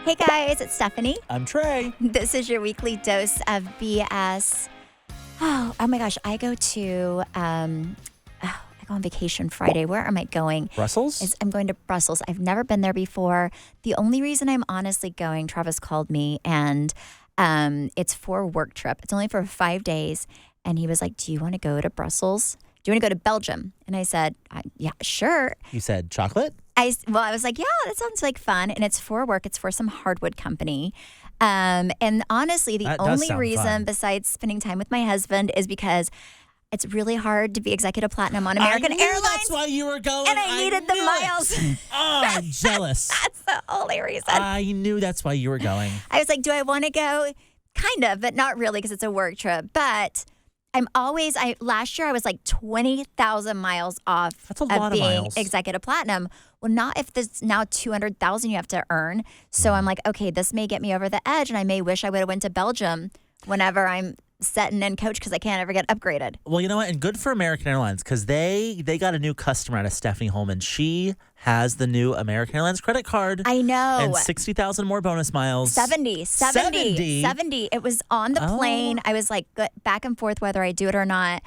Hey guys, it's Stephanie. I'm Trey. This is your weekly dose of BS. Oh my gosh, I go on vacation Friday. Where am I going? Brussels? I'm going to Brussels. I've never been there before. The only reason I'm honestly going, Travis called me, and it's for a work trip. It's only for 5 days. And he was like, do you want to go to Brussels? Do you want to go to Belgium? And I said, yeah, sure. You said chocolate? I was like, yeah, that sounds like fun. And it's for work. It's for some hardwood company. And honestly, the only reason besides spending time with my husband is because it's really hard to be executive platinum on American Airlines. That's why you were going. And I needed the miles. Oh, I'm jealous. That's the only reason. I knew that's why you were going. I was like, do I want to go? Kind of, but not really because it's a work trip. But last year I was like 20,000 miles off That's a lot of being miles. executive platinum. Well, not if there's now 200,000 you have to earn. So I'm like, okay, this may get me over the edge, and I may wish I would have went to Belgium whenever I'm setting in coach because I can't ever get upgraded. Well, you know what? And good for American Airlines because they got a new customer out of Stephanie Holman. She has the new American Airlines credit card. I know. And 60,000 more bonus miles. 70. It was on the plane. I was like back and forth whether I do it or not.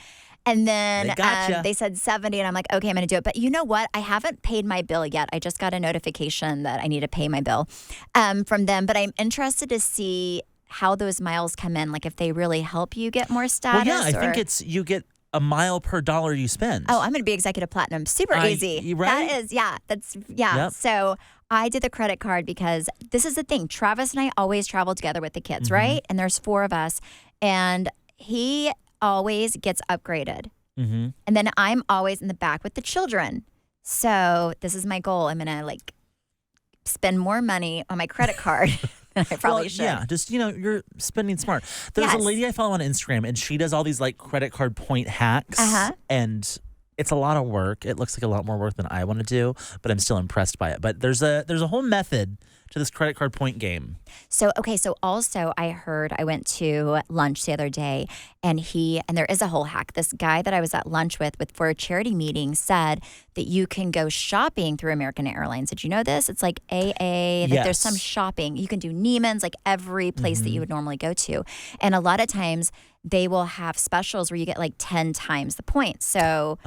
And then they said 70, and I'm like, okay, I'm going to do it. But you know what? I haven't paid my bill yet. I just got a notification that I need to pay my bill from them. But I'm interested to see how those miles come in, like if they really help you get more status. Well, yeah, I think you get a mile per dollar you spend. Oh, I'm going to be executive platinum. Super easy. Right? Yep. So I did the credit card because this is the thing. Travis and I always travel together with the kids, right? And there's 4 of us. And he always gets upgraded. Mm-hmm. And then I'm always in the back with the children. So this is my goal. I'm going to spend more money on my credit card than I probably should. Yeah, just, you're spending smart. There's a lady I follow on Instagram, and she does all these credit card point hacks. And it's a lot of work. It looks like a lot more work than I want to do, but I'm still impressed by it. But there's a whole method to this credit card point game. So also I went to lunch the other day, and there is a whole hack. This guy that I was at lunch with for a charity meeting said that you can go shopping through American Airlines. Did you know this? It's like AA, that there's some shopping. You can do Neiman's, like every place that you would normally go to. And a lot of times they will have specials where you get 10 times the points. So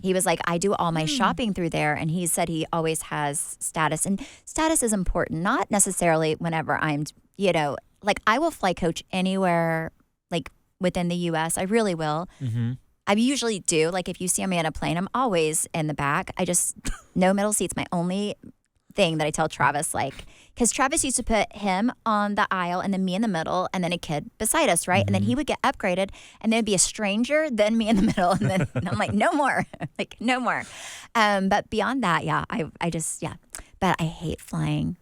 he was like, I do all my shopping through there. And he said he always has status. And status is important, not necessarily whenever I'm, I will fly coach anywhere, within the U.S. I really will. Mm-hmm. I usually do. If you see me on a plane, I'm always in the back. No middle seats. My only thing that I tell Travis, because Travis used to put him on the aisle and then me in the middle and then a kid beside us, right? And then he would get upgraded and then it'd be a stranger, then me in the middle. And then I'm like, no more, no more. But beyond that, But I hate flying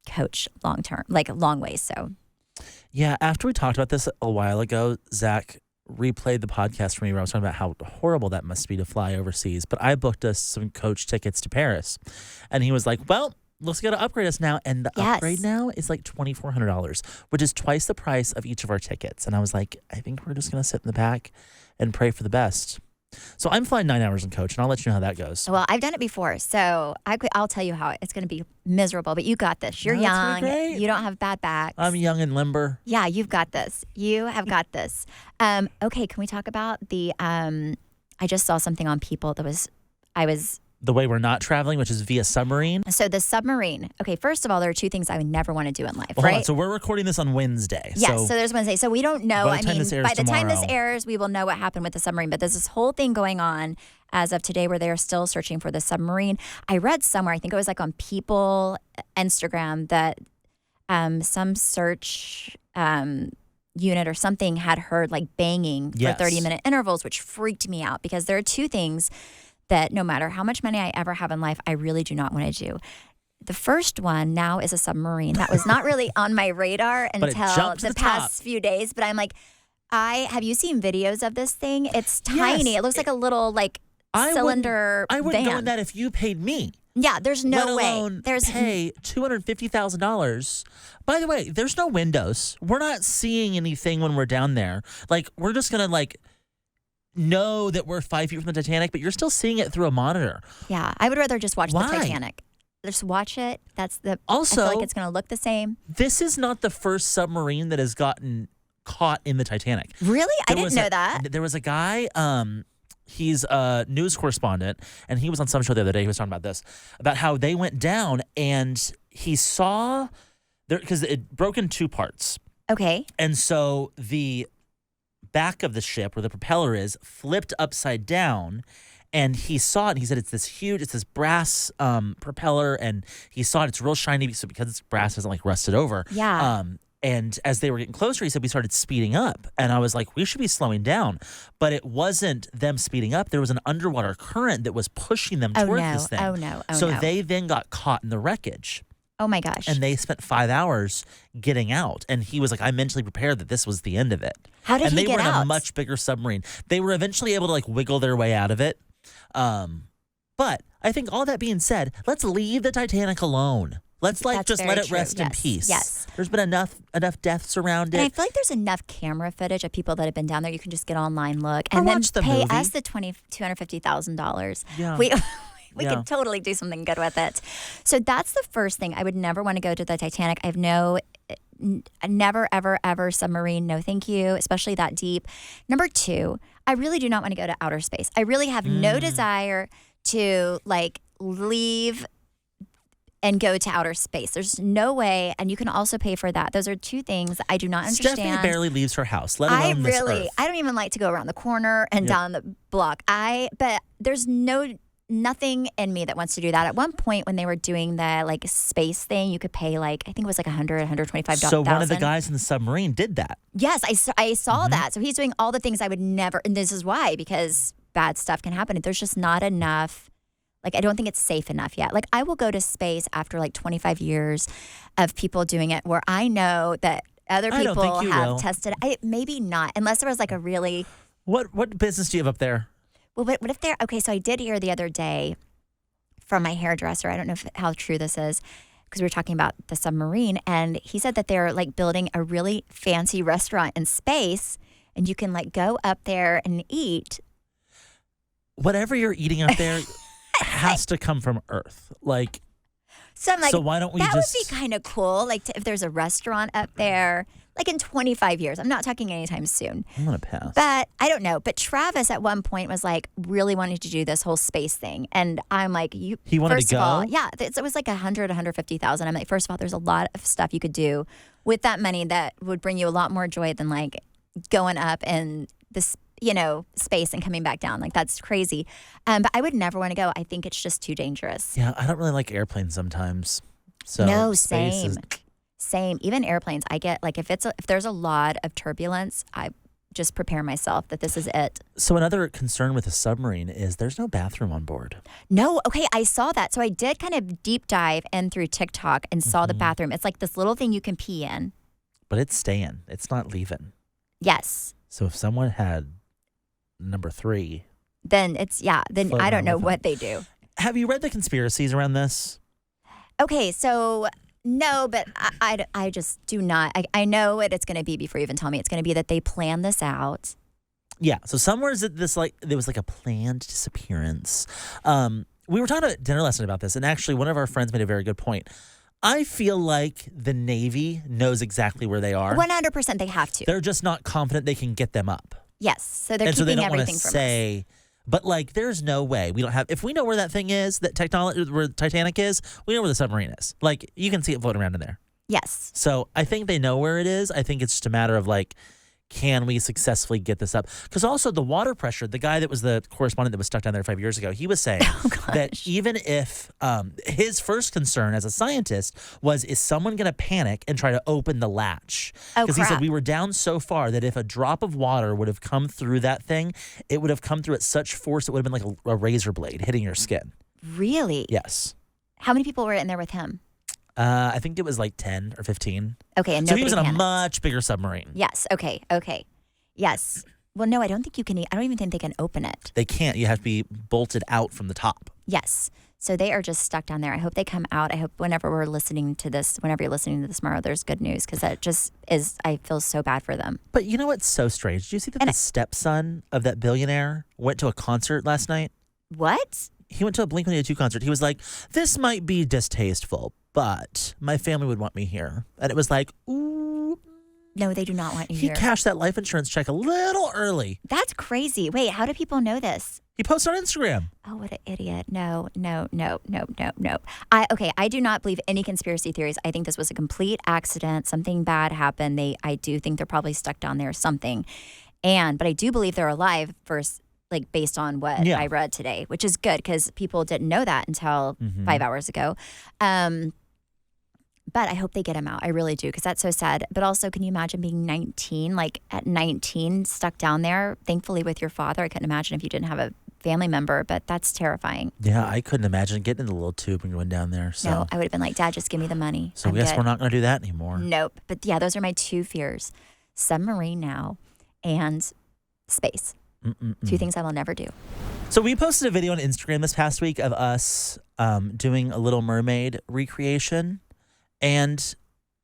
coach long term, long ways. So. Yeah, after we talked about this a while ago, Zach replayed the podcast for me where I was talking about how horrible that must be to fly overseas. But I booked us some coach tickets to Paris. And he was like, well, let's go to upgrade us now. And the upgrade now is $2,400, which is twice the price of each of our tickets. And I was like, I think we're just going to sit in the back and pray for the best. So I'm flying 9 hours in coach, and I'll let you know how that goes. Well, I've done it before, so I'll tell you how it's going to be miserable. But you got this. You're young. You don't have bad backs. I'm young and limber. Yeah, you've got this. You have got this. Okay, can we talk about the? I just saw something on People that was. The way we're not traveling, which is via submarine. So the submarine. Okay, first of all, there are 2 things I would never want to do in life, right? Hold on. So we're recording this on Wednesday. Yes, so there's Wednesday. So we don't know. By the time this airs, we will know what happened with the submarine. But there's this whole thing going on as of today where they are still searching for the submarine. I read somewhere, I think it was on People Instagram, that some search unit or something had heard banging for 30-minute intervals, which freaked me out because there are 2 things that no matter how much money I ever have in life, I really do not want to do. The first one now is a submarine. That was not really on my radar until the past few days. But I'm like, have you seen videos of this thing? It's tiny. Yes. It looks like a little cylinder I wouldn't van. go in that if you paid me. Yeah, there's no way. Pay $250,000. By the way, there's no windows. We're not seeing anything when we're down there. We're just gonna know that we're 5 feet from the Titanic, but you're still seeing it through a monitor. Yeah, I would rather just watch the Titanic. Just watch it. I Also, feel like it's going to look the same. this is not the first submarine that has gotten caught in the Titanic. Really? I There didn't was know that. There was a guy, he's a news correspondent, and he was on some show the other day. He was talking about this, about how they went down, and he saw there, because it broke in two parts. Okay. And so the back of the ship, where the propeller is, flipped upside down. And he saw it, and he said it's this brass propeller, and he saw it, it's real shiny, so because it's brass, it hasn't like rusted over. Yeah. And as they were getting closer, he said we started speeding up. And I was like, we should be slowing down. But it wasn't them speeding up. There was an underwater current that was pushing them towards this thing. Oh, no. Oh, so no. they then got caught in the wreckage. Oh, my gosh. And they spent 5 hours getting out. And he was like, I mentally prepared that this was the end of it. How did and he they get were in out? a much bigger submarine. They were eventually able to like wiggle their way out of it. But I think all that being said, let's leave the Titanic alone. Let's That's just very let it true. rest in Yes. peace. Yes. There's been enough deaths around And I it. feel like there's enough camera footage of people that have been down there. You can just get online, look, Or and then watch the pay movie. us the $250,000. Yeah. We Yeah. could totally do something good with it. So that's the first thing. I would never want to go to the Titanic. I have never, ever, ever submarine. No, thank you, especially that deep. Number two, I really do not want to go to outer space. I really have no desire to like leave and go to outer space. There's no way, and you can also pay for that. Those are two things I do not understand. Stephanie barely leaves her house, let alone this earth. I don't even like to go around the corner and down the block. But there's nothing in me that wants to do that. At one point when they were doing the like space thing, you could pay like, I think it was like $125,000. So one of the guys in the submarine did that. Yes, I saw that. So he's doing all the things I would never, and this is why, because bad stuff can happen. There's just not enough. Like, I don't think it's safe enough yet. Like, I will go to space after like 25 years of people doing it where I know that other I don't people think you have will. tested. Maybe not, unless there was like a really. What business do you have up there? Well, what if they're. Okay, so I did hear the other day from my hairdresser, I don't know how true this is, because we were talking about the submarine, and he said that they're like building a really fancy restaurant in space, and you can like go up there and eat. Whatever you're eating up there has to come from Earth. Like, So I'm like, so why don't we that just would be kind of cool. Like if there's a restaurant up there, like in 25 years. I'm not talking anytime soon. I'm gonna pass. But I don't know. But Travis at one point was like really wanting to do this whole space thing. And I'm like, he wanted first to of all, go? yeah, it was like 150,000. I'm like, first of all, there's a lot of stuff you could do with that money that would bring you a lot more joy than like going up in this, space and coming back down. Like that's crazy. But I would never want to go. I think it's just too dangerous. Yeah, I don't really like airplanes sometimes. So No, space same. is- Same. Even airplanes, I get like if there's a lot of turbulence, I just prepare myself that this is it. So another concern with a submarine is there's no bathroom on board. No, okay, I saw that. So I did kind of deep dive in through TikTok and saw the bathroom. It's like this little thing you can pee in. But it's staying. It's not leaving. Yes. So if someone had number 3. Then then Floating I don't know with what they do. Have you read the conspiracies around this? Okay, so no, but I just do not. I know what it's going to be before you even tell me. It's going to be that they plan this out. Yeah. So somewhere is it this like there was like a planned disappearance. We were talking at dinner last night about this, and actually one of our friends made a very good point. I feel like the Navy knows exactly where they are. 100% they have to. They're just not confident they can get them up. Yes, so they're And so they keeping don't want everything to from us. say, but like, there's no way we don't have. If we know where that thing is, that technology, where Titanic is, we know where the submarine is. Like, you can see it floating around in there. Yes. So I think they know where it is. I think it's just a matter of like, can we successfully get this up? Because also the water pressure, the guy that was the correspondent that was stuck down there 5 years ago, he was saying that even if his first concern as a scientist was, is someone going to panic and try to open the latch? Oh, Because he said crap. we were down so far that if a drop of water would have come through that thing, it would have come through at such force it would have been like a razor blade hitting your skin. Really? Yes. How many people were in there with him? I think it was like 10 or 15. Okay, and So he nobody was in a panicked. much bigger submarine. Yes. Okay. Yes. Well, no, I don't think you can. I don't even think they can open it. They can't. You have to be bolted out from the top. Yes. So they are just stuck down there. I hope they come out. I hope whenever you're listening to this tomorrow, there's good news, because that just is. I feel so bad for them. But you know what's so strange? Did you see that the stepson of that billionaire went to a concert last night? What? He went to a Blink-182 concert. He was like, this might be distasteful, but my family would want me here. And it was like, ooh. No, they do not want you He here. cashed that life insurance check a little early. That's crazy. Wait, how do people know this? He posted on Instagram. Oh, what an idiot. No. I do not believe any conspiracy theories. I think this was a complete accident. Something bad happened. I do think they're probably stuck down there or something. But I do believe they're alive based on what I read today, which is good because people didn't know that until 5 hours ago. But I hope they get him out. I really do, because that's so sad. But also, can you imagine being 19, at 19, stuck down there, thankfully with your father? I couldn't imagine if you didn't have a family member, but that's terrifying. Yeah, I couldn't imagine getting in the little tube and going down there. So. No, I would have been like, Dad, just give me the money. So I guess we're not going to do that anymore. Nope. But yeah, those are my two fears. Submarine now and space. Two things I will never do. So we posted a video on Instagram this past week of us doing a Little Mermaid recreation. And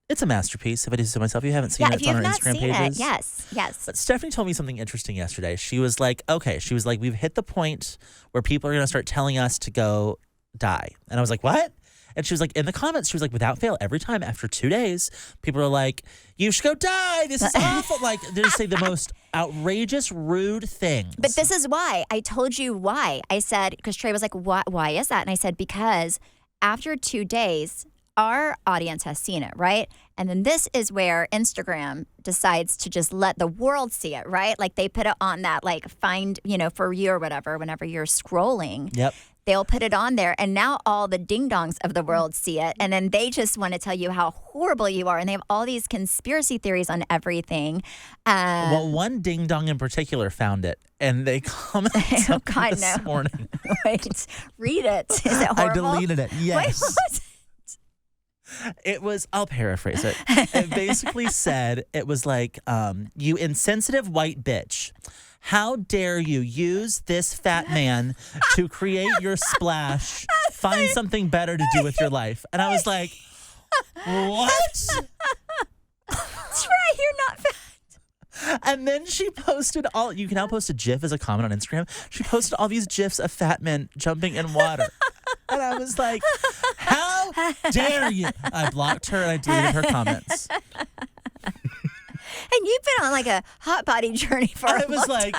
it's a masterpiece, if I do so myself. You haven't seen it, it's on our Instagram pages. Yes. But Stephanie told me something interesting yesterday. She was like, we've hit the point where people are going to start telling us to go die. And I was like, what? And she was like, in the comments, she was like, without fail, every time after 2 days, people are like, you should go die. This is awful. They just say the most outrageous, rude things. But this is why. I told you why. I said, because Trey was like, why is that? And I said, because after 2 days, our audience has seen it, right? And then this is where Instagram decides to just let the world see it, right? They put it on that, find, for you or whatever, whenever you're scrolling. Yep. They'll put it on there, and now all the ding-dongs of the world see it, and then they just want to tell you how horrible you are, and they have all these conspiracy theories on everything. Well, one ding-dong in particular found it, and they commented this morning. Wait, read it. Is it horrible? I deleted it, yes. Wait, what was it? It was, I'll paraphrase it. It basically said, it was like, you insensitive white bitch. How dare you use this fat man to create your splash? Find something better to do with your life. And I was like, what? Trey, you're not fat. And then she posted you can now post a GIF as a comment on Instagram. She posted all these GIFs of fat men jumping in water. And I was like, how dare you? I blocked her and I deleted her comments. And you've been on a hot body journey for a long time.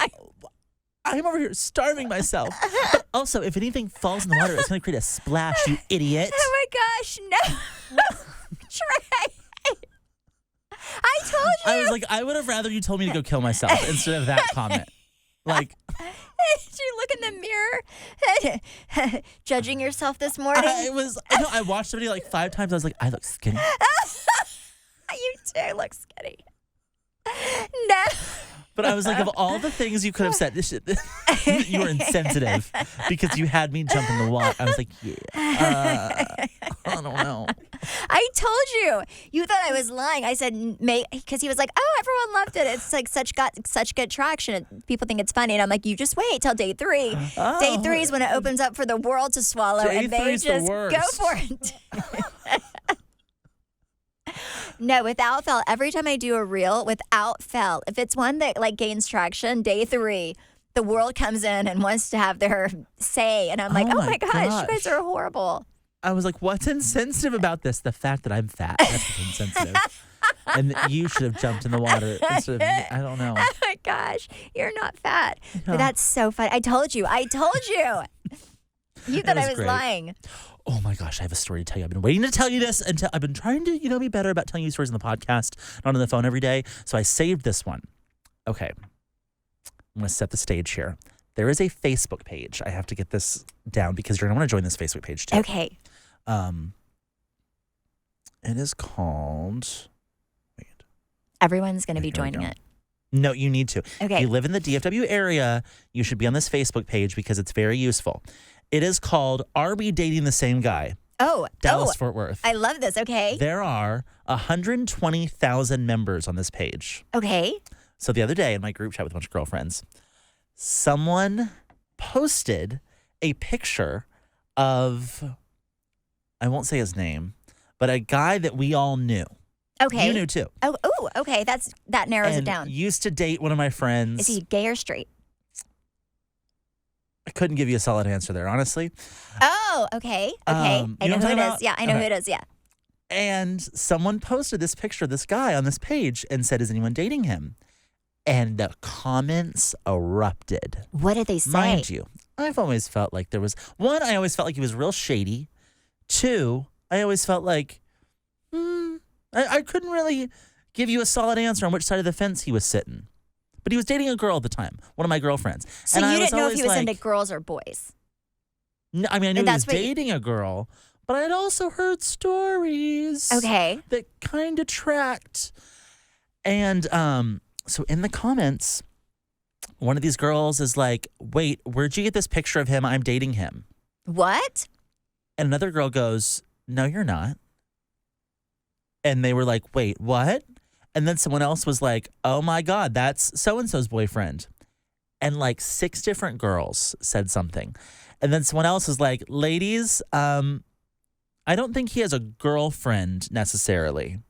I'm over here starving myself. But also, if anything falls in the water, it's going to create a splash, you idiot. Oh my gosh, no. Trey. I told you. I was like, I would have rather you told me to go kill myself instead of that comment. Did you look in the mirror, judging yourself this morning? I watched the video 5 times. I was like, I look skinny. You do look skinny. No. But I was like, of all the things you could have said, you were insensitive because you had me jump in the water. I was like, I don't know. I told you. You thought I was lying. I said, because he was like, oh, everyone loved it. It's got such good traction. People think it's funny. And I'm like, you just wait till day 3. Oh. Day 3 is when it opens up for the world to swallow. Day and they just go for it. No, without fail, every time I do a reel, without fail, if it's one that gains traction, day 3, the world comes in and wants to have their say. And I'm like, oh my gosh, you guys are horrible. I was like, what's insensitive about this? The fact that I'm fat. That's what's insensitive. And you should have jumped in the water instead of me. I don't know. Oh my gosh, you're not fat. Yeah. But that's so funny. I told you. You thought I was lying. Oh my gosh, I have a story to tell you. I've been waiting to tell you this until I've been trying to, be better about telling you stories on the podcast, not on the phone every day. So I saved this one. Okay. I'm going to set the stage here. There is a Facebook page. I have to get this down because you're going to want to join this Facebook page too. Okay. It is called... Wait. Everyone's going to be joining it. No, you need to. Okay. If you live in the DFW area, you should be on this Facebook page because it's very useful. It is called Are We Dating the Same Guy? Dallas, Fort Worth. I love this. Okay. There are 120,000 members on this page. Okay. So the other day in my group chat with a bunch of girlfriends, someone posted a picture of, I won't say his name, but a guy that we all knew. Okay. You knew too. Oh, okay. That narrows it down. Used to date one of my friends. Is he gay or straight? couldn't give you a solid answer there, honestly. Oh, okay. I you know what who I'm it talking is. Yeah, I know about? who it is. Yeah. And someone posted this picture of this guy on this page and said, is anyone dating him? And the comments erupted. What did they say? Mind you, I've always felt like there was, one, I always felt like he was real shady. Two, I always felt like, I couldn't really give you a solid answer on which side of the fence he was sitting. But he was dating a girl at the time, one of my girlfriends. So and you I didn't know if he was like, into girls or boys? No, I mean, I knew And he was that's what dating a girl, but I'd also heard stories Okay. that kind of tracked. And so in the comments, one of these girls is like, wait, where'd you get this picture of him? I'm dating him. What? And another girl goes, no, you're not. And they were like, wait, what? And then someone else was like, oh my God, that's so-and-so's boyfriend. And like 6 different girls said something. And then someone else was like, ladies, I don't think he has a girlfriend necessarily.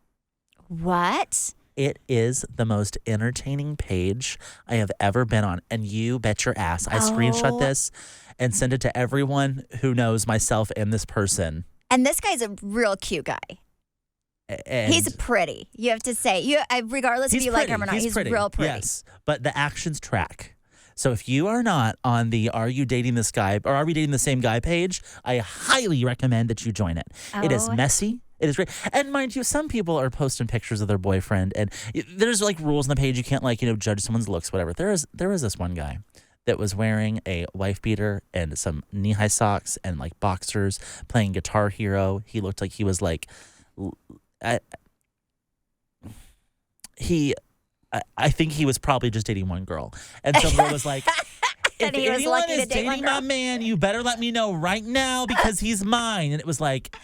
What? It is the most entertaining page I have ever been on. And you bet your ass. I screenshot this and send it to everyone who knows myself and this person. And this guy's a real cute guy. And He's pretty. You have to say, regardless if you like him or not, he's pretty. real pretty. Yes, but the actions track. So if you are not on the "Are you dating this guy" or "Are we dating the same guy" page, I highly recommend that you join it. It is messy. It is great. And mind you, some people are posting pictures of their boyfriend, and there's like rules on the page. You can't judge someone's looks, whatever. There was this one guy that was wearing a wife beater and some knee-high socks and like boxers, playing Guitar Hero. He looked like he was like. I think he was probably just dating one girl. And some girl was like, if he was anyone lucky is to date one dating girl. my man, you better let me know right now because he's mine. And it was like,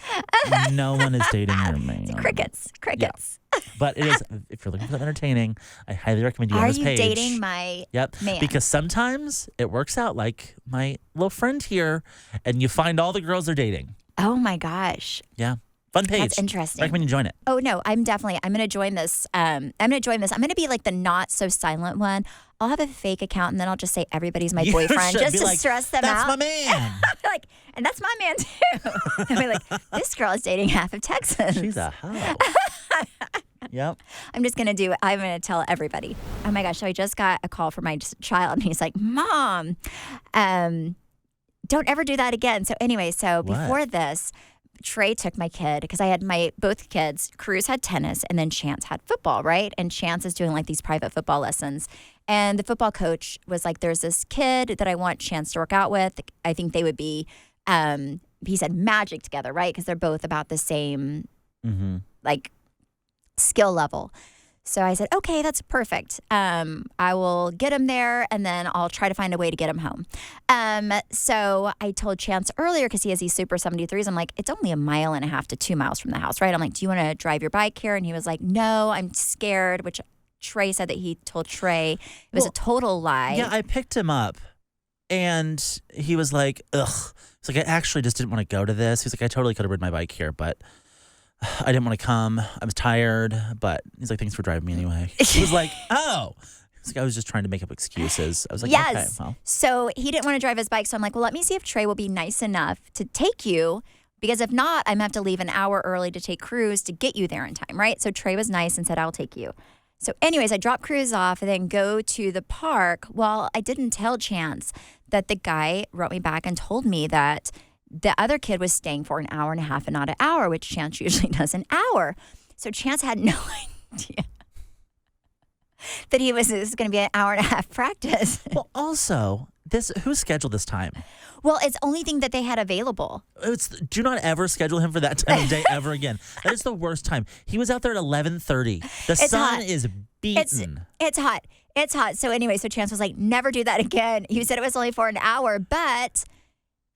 no one is dating your man. Crickets. Yeah. But it is, if you're looking for something entertaining, I highly recommend you on Are this you page. dating my man? Because sometimes it works out like my little friend here, and you find all the girls they're dating. Oh my gosh. Yeah. Fun page. That's interesting. I recommend you join it. Oh no, I'm going to join this. I'm going to be like the not so silent one. I'll have a fake account and then I'll just say everybody's my boyfriend just be to like, stress them That's out. my man. And that's my man too. I'll be like, this girl is dating half of Texas. She's a hoe. Yep. I'm going to tell everybody. Oh my gosh, so I just got a call from my child and he's like, Mom, don't ever do that again. So anyway, before this, Trey took my kid because I had both kids. Cruz had tennis and then Chance had football, right? And Chance is doing like these private football lessons. And the football coach was like, there's this kid that I want Chance to work out with. I think they would be, he said, magic together, right? Because they're both about the same like skill level. So I said, okay, that's perfect. I will get him there and then I'll try to find a way to get him home. So I told Chance earlier, because he has these Super 73s, I'm like, it's only 1.5 miles to 2 miles from the house, right? I'm like, do you want to drive your bike here? And he was like, no, I'm scared, which Trey said that he told Trey. It was a total lie. Yeah, I picked him up and he was like, ugh. He's like, I actually just didn't want to go to this. He's like, I totally could have ridden my bike here, but I didn't want to come. I was tired, but he's like, thanks for driving me anyway. He was like, oh. He's like, I was just trying to make up excuses. I was like, yes. Okay, well. So he didn't want to drive his bike. So I'm like, well, let me see if Trey will be nice enough to take you. Because if not, I'm going to have to leave an hour early to take Cruz to get you there in time, right? So Trey was nice and said, I'll take you. So anyways, I dropped Cruz off and then go to the park. Well, I didn't tell Chance that the guy wrote me back and told me that the other kid was staying for 1.5 hours and not an hour, which Chance usually does an hour. So Chance had no idea that this was going to be 1.5 hours practice. Well, also, who scheduled this time? Well, it's the only thing that they had available. Do not ever schedule him for that time of day ever again. That is the worst time. He was out there at 11:30. The sun is beaten. It's hot. It's hot. So anyway, so Chance was like, never do that again. He said it was only for 1 hour, but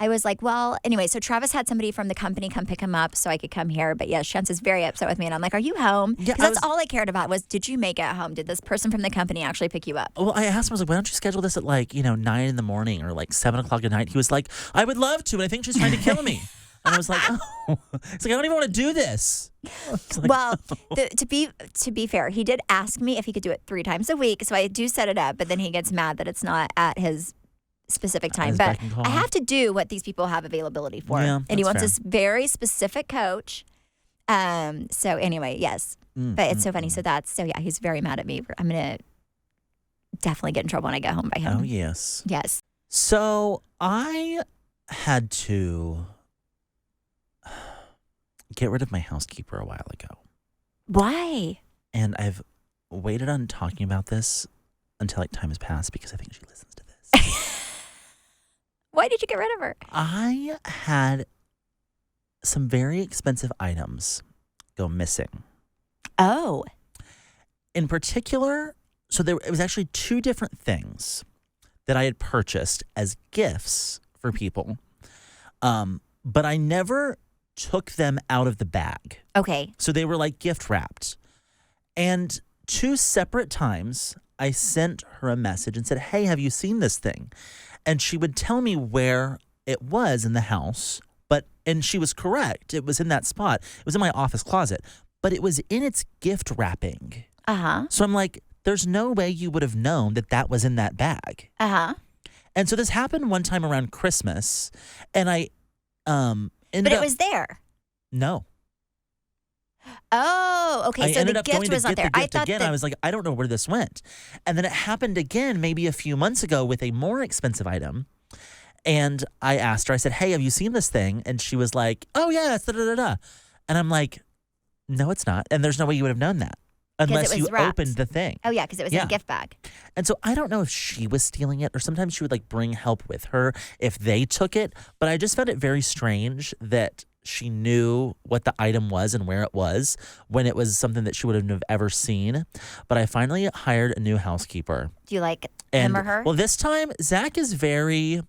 I was like, well, anyway, so Travis had somebody from the company come pick him up so I could come here. But yeah, Chance is very upset with me. And I'm like, are you home? Yeah, Because that's all I cared about was, did you make it home? Did this person from the company actually pick you up? Well, I asked him, I was like, why don't you schedule this at 9 in the morning or 7 o'clock at night? He was like, I would love to, but I think she's trying to kill me. And I was like, oh. It's like, I don't even want to do this. Like, well, to be fair, he did ask me if he could do it 3 times a week. So I do set it up, but then he gets mad that it's not at his specific time. his But beck and call. I have to do what these people have availability for. Yeah, and he that's wants fair. this very specific coach. So anyway, yes. But it's so funny. So yeah, he's very mad at me. I'm going to definitely get in trouble when I get home by him. Oh, yes. Yes. So I had to get rid of my housekeeper a while ago. Why? And I've waited on talking about this until like time has passed because I think she listens to this. Why did you get rid of her? I had some very expensive items go missing. Oh. In particular, so it was actually two different things that I had purchased as gifts for people. But I never took them out of the bag. Okay. So they were like gift wrapped. And two separate times, I sent her a message and said, hey, have you seen this thing? And she would tell me where it was in the house. And she was correct. It was in that spot. It was in my office closet. But it was in its gift wrapping. Uh-huh. So I'm like, there's no way you would have known that that was in that bag. Uh-huh. And so this happened one time around Christmas. And I ended But it up... was there. No. Oh, okay. I So ended the up going gift to was get not there. the I gift thought again. that I was like, I don't know where this went. And then it happened again maybe a few months ago with a more expensive item. And I asked her, I said, hey, have you seen this thing? And she was like, oh, yeah, it's da-da-da-da. And I'm like, no, it's not. And there's no way you would have known that unless was you wrapped. opened the thing. Oh, yeah, because it was in Yeah. a gift bag. And so I don't know if she was stealing it or sometimes she would like bring help with her if they took it. But I just found it very strange that she knew what the item was and where it was when it was something that she wouldn't have ever seen. But I finally hired a new housekeeper. Do you like And him or her? well, this time Zach is very,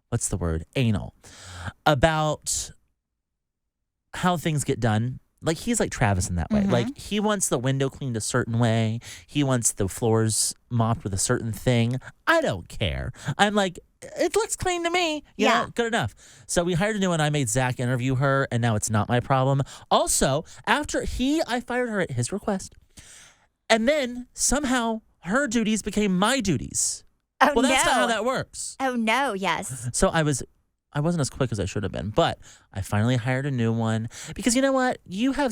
what's the word? Anal about how things get done. Like he's like Travis in that way. Mhm. Like he wants the window cleaned a certain way. He wants the floors mopped with a certain thing. I don't care. I'm like, it looks clean to me. You Yeah. know, good enough. So we hired a new one. I made Zach interview her, and now it's not my problem. Also, after I fired her at his request. And then somehow her duties became my duties. Oh, Well, that's no. not how that works. Oh, no, yes. So I wasn't as quick as I should have been, but I finally hired a new one because you know what? You have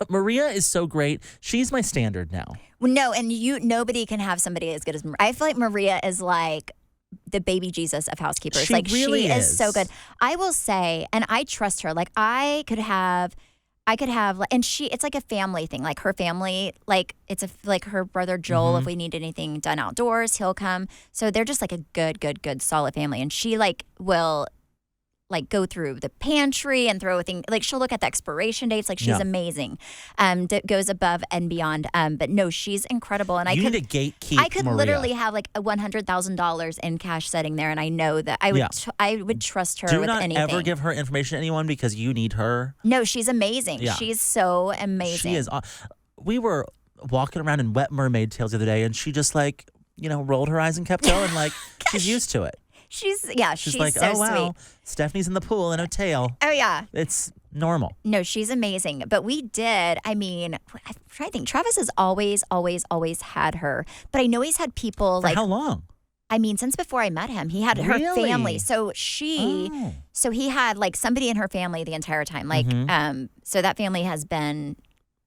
Maria is so great. She's my standard now. Well, no, and nobody can have somebody as good as Maria. I feel like Maria is like the baby Jesus of housekeepers. She like really she is so is. good. I will say, and I trust her. Like I could have, and it's like a family thing. Like her family, like it's like her brother Joel. If we need anything done outdoors, he'll come. So they're just like a good, solid family. And she like will like go through the pantry and throw a thing. Like she'll look at the expiration dates. Like she's Yeah. amazing. Goes above and beyond. But no, she's incredible. And You need to gatekeep I could Maria. literally have like a $100,000 in cash sitting there, and I know that I would Yeah. I would trust her Do with not anything. ever give her information to anyone because you need her. No, she's amazing. Yeah. She's so amazing. She is. We were walking around in wet mermaid tails the other day, and she just like, rolled her eyes and kept going. Like she's used to it. She's like, so oh wow, sweet. Stephanie's in the pool in a tail. Oh yeah. It's normal. No, she's amazing. But we did. I mean, I'm trying to think. Travis has always had her, but I know he's had people For like. how long? I mean, since before I met him, he had her Really? family. So Oh. so he had like somebody in her family the entire time. Like, so that family has been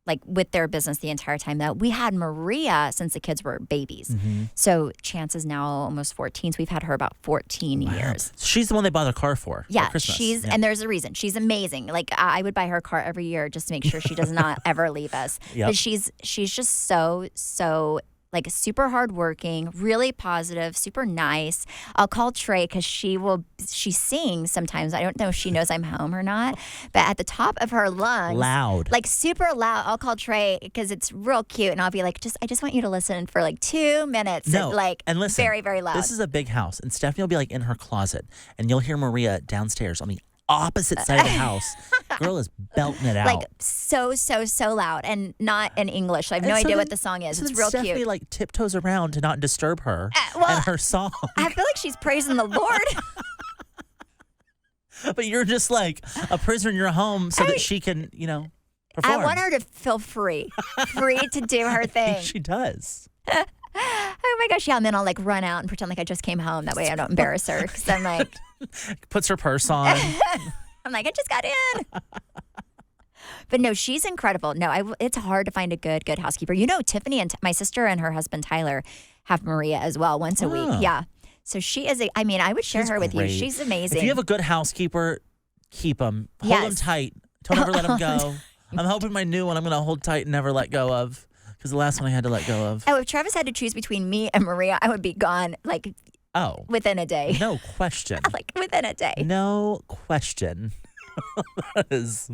like with their business the entire time. That we had Maria since the kids were babies. So Chance is now almost 14. So we've had her about 14 years. She's the one they bought a car for Yeah, Christmas. and there's a reason. She's amazing. Like I would buy her a car every year just to make sure she does not ever leave us. Yep. But she's just so like super hardworking, really positive, super nice. I'll call Trey because she sings sometimes. I don't know if she knows I'm home or not, but at the top of her lungs, Loud. like super loud. I'll call Trey because it's real cute, and I'll be like, I just want you to listen for like 2 minutes. No, and listen, very, very loud. This is a big house, and Stephanie will be like in her closet, and you'll hear Maria downstairs on the opposite side of the house. Girl is belting it out. like so loud and not in English. I have no And so idea then- what the song is. so It's then real Stephanie cute. like tiptoes around to not disturb her well, and her song. I feel like she's praising the Lord. But you're just like a prisoner in your home so that she can, perform. I want her to feel free to do her I thing. think she does. Oh my gosh, yeah. And then I'll like run out and pretend like I just came home. That way I don't embarrass her. Because I'm like, Puts her purse on. I'm like, I just got in. But no, she's incredible. No, it's hard to find a good housekeeper. You know, Tiffany and my sister and her husband Tyler have Maria as well once a week. Yeah. So she is I would share She's her with you. great. She's amazing. If you have a good housekeeper, keep them. Hold them tight. Don't ever let them go. I'm hoping my new one I'm going to hold tight and never let go of. Because the last one I had to let go of. Oh, if Travis had to choose between me and Maria, I would be gone within a day. No question. Like within a day. No question. That is...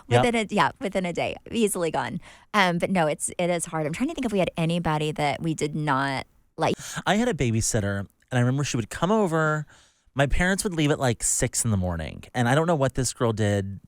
Within a day, easily gone. But no, it is hard. I'm trying to think if we had anybody that we did not like. I had a babysitter, and I remember she would come over. My parents would leave at like 6 a.m, and I don't know what this girl did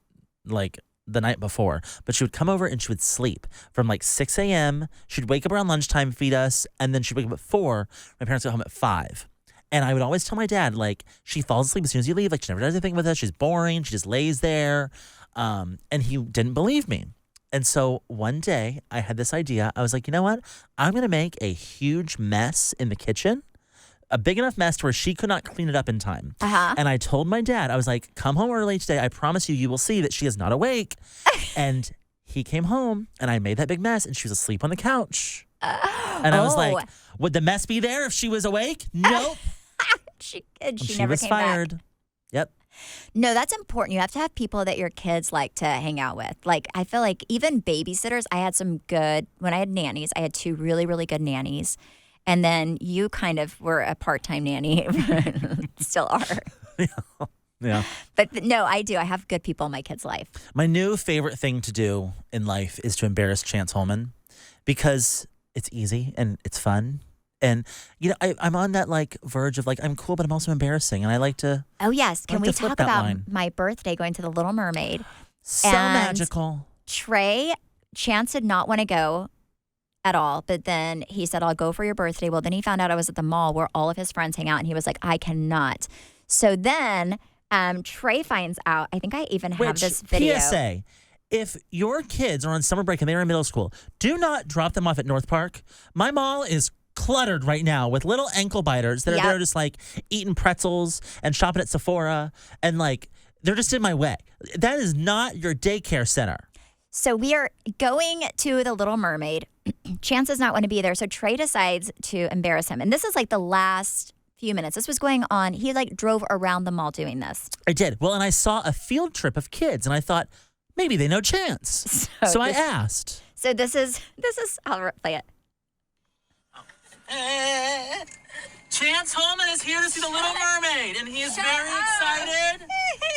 like the night before, but she would come over and she would sleep from like 6 a.m. She'd wake up around lunchtime, feed us, and then she'd wake up at 4. My parents got home at 5. And I would always tell my dad, like, she falls asleep as soon as you leave. Like, she never does anything with us. She's boring. She just lays there. And he didn't believe me. And so one day I had this idea. I was like, you know what? I'm going to make a huge mess in the kitchen, a big enough mess to where she could not clean it up in time. And I told my dad, I was like, come home early today. I promise you will see that she is not awake. And he came home and I made that big mess and she was asleep on the couch. And I was like, would the mess be there if she was awake? Nope. She never was fired. Back. Yep. No, that's important. You have to have people that your kids like to hang out with. Like, I feel like even babysitters, when I had nannies, I had 2 really, really good nannies. And then you kind of were a part-time nanny. Still are. Yeah. But no, I do. I have good people in my kids' life. My new favorite thing to do in life is to embarrass Chance Holman because it's easy and it's fun. And, you know, I'm on that, like, verge of, like, I'm cool, but I'm also embarrassing. And I like to... Oh, yes. Can we talk about line. My birthday going to the Little Mermaid? So magical. Chance did not want to go at all. But then he said, I'll go for your birthday. Well, then he found out I was at the mall where all of his friends hang out. And he was like, I cannot. So then Trey finds out. I think I even have this video. PSA. If your kids are on summer break and they're in middle school, do not drop them off at North Park. My mall is cluttered right now with little ankle biters that are there just like eating pretzels and shopping at Sephora and like they're just in my way. That is not your daycare center. So we are going to the Little Mermaid. Chance does not want to be there. So Trey decides to embarrass him. And this is like the last few minutes. This was going on. He like drove around the mall doing this. I did. Well, and I saw a field trip of kids and I thought maybe they know Chance. So I asked. So this is, I'll play it. Chance Holman is here to see the Little Mermaid, and he is very excited.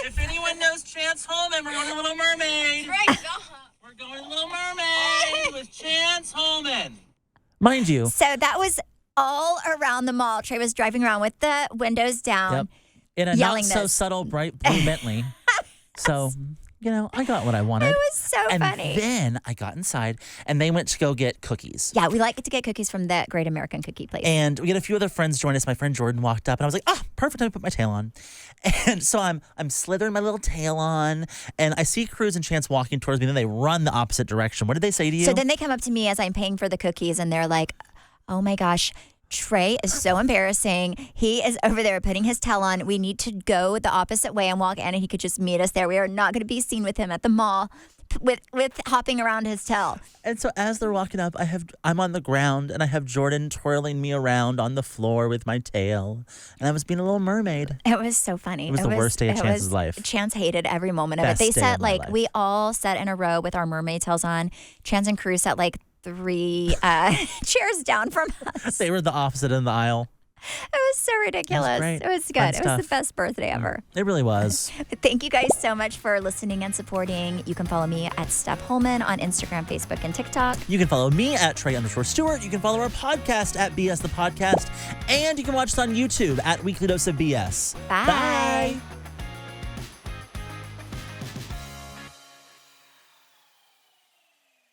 If anyone knows Chance Holman, we're going to Little Mermaid. We're going to Little Mermaid with Chance Holman. Mind you. So that was all around the mall. Trey was driving around with the windows down. In a not so subtle bright blue Bentley. So... You know, I got what I wanted. It was so funny. And then I got inside, and they went to go get cookies. Yeah, we like to get cookies from that Great American Cookie Place. And we had a few other friends join us. My friend Jordan walked up, and I was like, perfect time to put my tail on. And so I'm slithering my little tail on, and I see Cruz and Chance walking towards me, and then they run the opposite direction. What did they say to you? So then they come up to me as I'm paying for the cookies, and they're like, oh my gosh, Trey is so embarrassing. He is over there putting his tail on. We need to go the opposite way and walk in, and he could just meet us there. We are not going to be seen with him at the mall with hopping around his tail. And so as they're walking up, I'm on the ground, and I have Jordan twirling me around on the floor with my tail, and I was being a little mermaid. It was so funny. It was the worst day of Chance's life. Chance hated every moment of it. They sat we all sat in a row with our mermaid tails on. Chance and Cruz sat like 3 chairs down from us. They were the opposite in the aisle. It was so ridiculous. It was good. It was the best birthday ever. It really was. Thank you guys so much for listening and supporting. You can follow me at Steph Holman on Instagram, Facebook, and TikTok. You can follow me at Trey_Stewart. You can follow our podcast at BS the Podcast. And you can watch us on YouTube at Weekly Dose of BS. Bye.